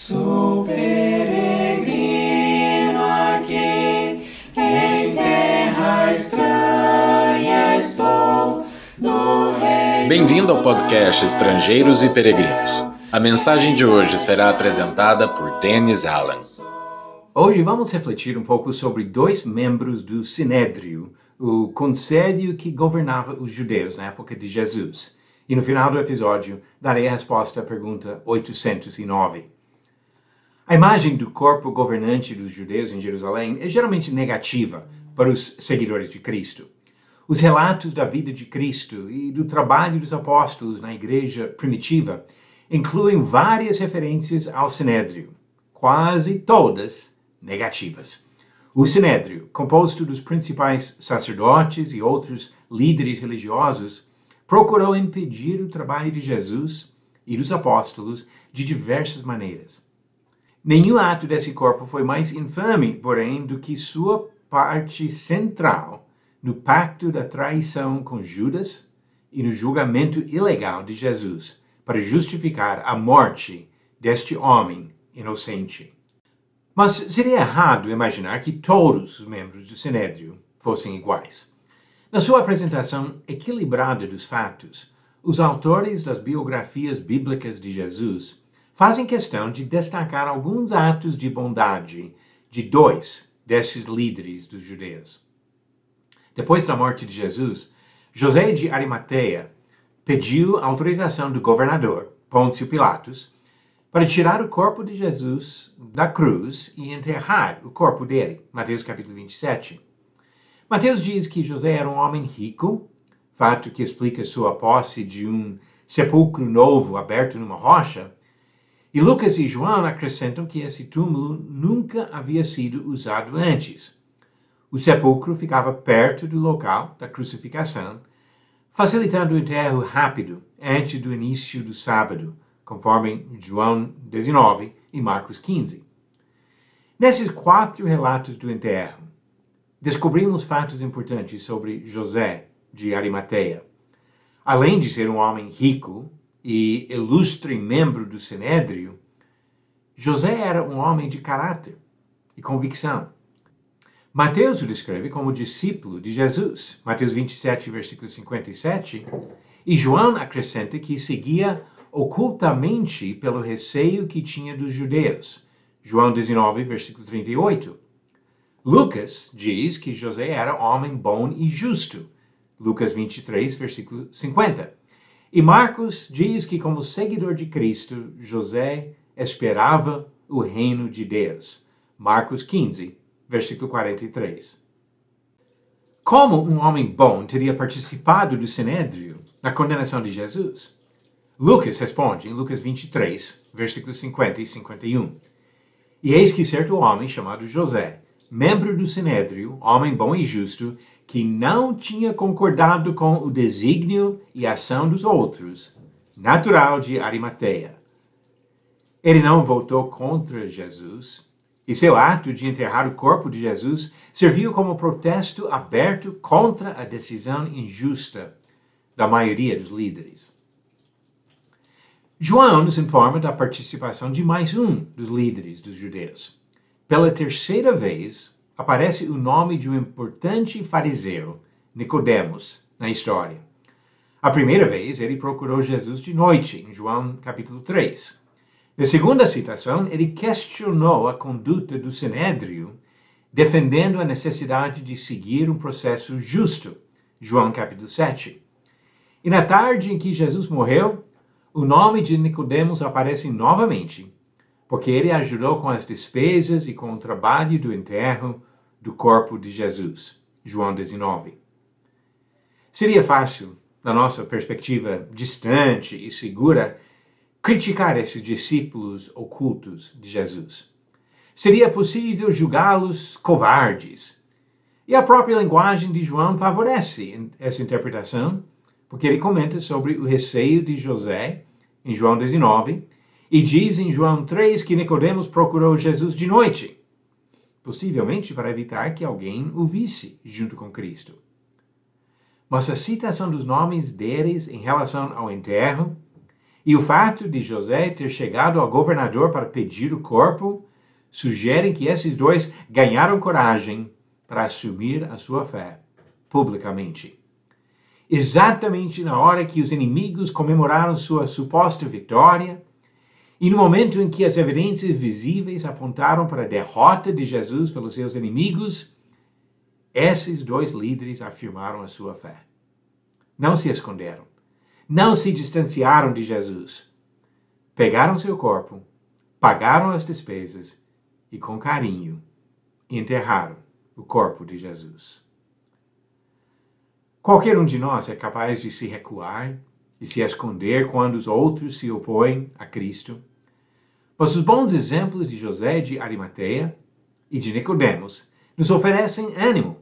Sou peregrino aqui, em terra estranha estou, no reino. Bem-vindo ao podcast Estrangeiros e Peregrinos. A mensagem de hoje será apresentada por Dennis Allen. Hoje vamos refletir um pouco sobre dois membros do Sinédrio, o conselho que governava os judeus na época de Jesus. E no final do episódio, darei a resposta à pergunta 809. A imagem do corpo governante dos judeus em Jerusalém é geralmente negativa para os seguidores de Cristo. Os relatos da vida de Cristo e do trabalho dos apóstolos na igreja primitiva incluem várias referências ao Sinédrio, quase todas negativas. O Sinédrio, composto dos principais sacerdotes e outros líderes religiosos, procurou impedir o trabalho de Jesus e dos apóstolos de diversas maneiras. Nenhum ato desse corpo foi mais infame, porém, do que sua parte central no pacto da traição com Judas e no julgamento ilegal de Jesus para justificar a morte deste homem inocente. Mas seria errado imaginar que todos os membros do Sinédrio fossem iguais. Na sua apresentação equilibrada dos fatos, os autores das biografias bíblicas de Jesus fazem questão de destacar alguns atos de bondade de dois desses líderes dos judeus. Depois da morte de Jesus, José de Arimateia pediu a autorização do governador, Pôncio Pilatos, para tirar o corpo de Jesus da cruz e enterrar o corpo dele. Mateus capítulo 27. Mateus diz que José era um homem rico, fato que explica sua posse de um sepulcro novo aberto numa rocha, e Lucas e João acrescentam que esse túmulo nunca havia sido usado antes. O sepulcro ficava perto do local da crucificação, facilitando o enterro rápido antes do início do sábado, conforme João 19 e Marcos 15. Nesses 4 relatos do enterro, descobrimos fatos importantes sobre José de Arimateia. Além de ser um homem rico e ilustre membro do Sinédrio, José era um homem de caráter e convicção. Mateus o descreve como discípulo de Jesus, Mateus 27, versículo 57, e João acrescenta que seguia ocultamente pelo receio que tinha dos judeus, João 19, versículo 38. Lucas diz que José era homem bom e justo, Lucas 23, versículo 50. E Marcos diz que, como seguidor de Cristo, José esperava o reino de Deus. Marcos 15, versículo 43. Como um homem bom teria participado do Sinédrio na condenação de Jesus? Lucas responde em Lucas 23, versículos 50 e 51. E eis que certo homem chamado José, membro do Sinédrio, homem bom e justo, que não tinha concordado com o desígnio e ação dos outros, natural de Arimateia. Ele não votou contra Jesus, e seu ato de enterrar o corpo de Jesus serviu como protesto aberto contra a decisão injusta da maioria dos líderes. João nos informa da participação de mais um dos líderes dos judeus. Pela terceira vez, aparece o nome de um importante fariseu, Nicodemos, na história. A primeira vez, ele procurou Jesus de noite, em João capítulo 3. Na segunda citação, ele questionou a conduta do Sinédrio, defendendo a necessidade de seguir um processo justo, João capítulo 7. E na tarde em que Jesus morreu, o nome de Nicodemos aparece novamente, porque ele ajudou com as despesas e com o trabalho do enterro do corpo de Jesus. João 19. Seria fácil, da nossa perspectiva distante e segura, criticar esses discípulos ocultos de Jesus. Seria possível julgá-los covardes. E a própria linguagem de João favorece essa interpretação, porque ele comenta sobre o receio de José, em João 19, e diz em João 3 que Nicodemos procurou Jesus de noite, possivelmente para evitar que alguém o visse junto com Cristo. Mas a citação dos nomes deles em relação ao enterro E o fato de José ter chegado ao governador para pedir o corpo sugere que esses dois ganharam coragem para assumir a sua fé publicamente. Exatamente na hora que os inimigos comemoraram sua suposta vitória, e no momento em que as evidências visíveis apontaram para a derrota de Jesus pelos seus inimigos, esses dois líderes afirmaram a sua fé. Não se esconderam. Não se distanciaram de Jesus. Pegaram seu corpo, pagaram as despesas e, com carinho, enterraram o corpo de Jesus. Qualquer um de nós é capaz de se recuar e se esconder quando os outros se opõem a Cristo. Mas os bons exemplos de José de Arimateia e de Nicodemos nos oferecem ânimo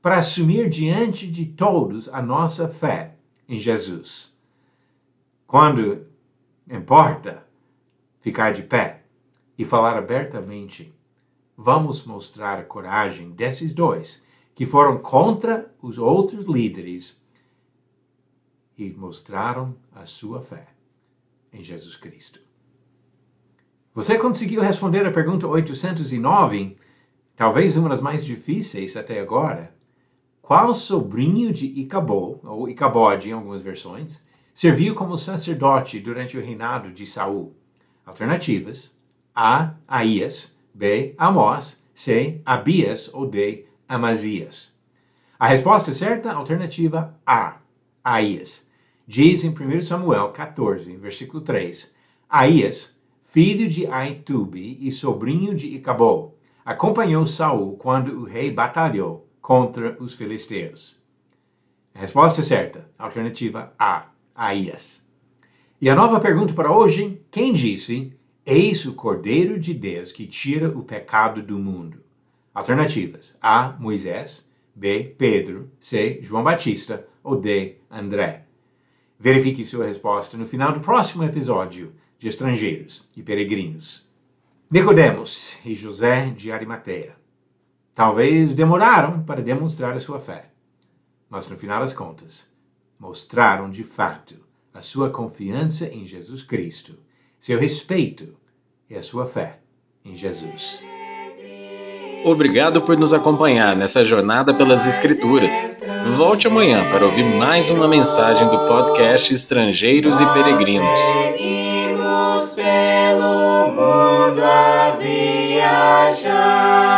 para assumir diante de todos a nossa fé em Jesus. Quando importa ficar de pé e falar abertamente, vamos mostrar a coragem desses dois que foram contra os outros líderes e mostraram a sua fé em Jesus Cristo. Você conseguiu responder a pergunta 809, talvez uma das mais difíceis até agora? Qual sobrinho de Icabod, ou Icabode em algumas versões, serviu como sacerdote durante o reinado de Saul? Alternativas: A. Aías, B. Amós, C. Abias ou D. Amazias. A resposta certa, alternativa A. Aías. Diz em 1 Samuel 14, versículo 3, Aías, filho de Aitube e sobrinho de Icabod, acompanhou Saul quando o rei batalhou contra os filisteus. A resposta certa, alternativa A. Aías. E a nova pergunta para hoje, quem disse, eis o Cordeiro de Deus que tira o pecado do mundo? Alternativas: A. Moisés, B. Pedro, C. João Batista ou D. André. Verifique sua resposta no final do próximo episódio de Estrangeiros e Peregrinos. Nicodemos e José de Arimateia. Talvez demoraram para demonstrar a sua fé, mas no final das contas, mostraram de fato a sua confiança em Jesus Cristo, seu respeito e a sua fé em Jesus. Obrigado por nos acompanhar nessa jornada pelas Escrituras. Volte amanhã para ouvir mais uma mensagem do podcast Estrangeiros e Peregrinos. Seguimos pelo mundo a viajar.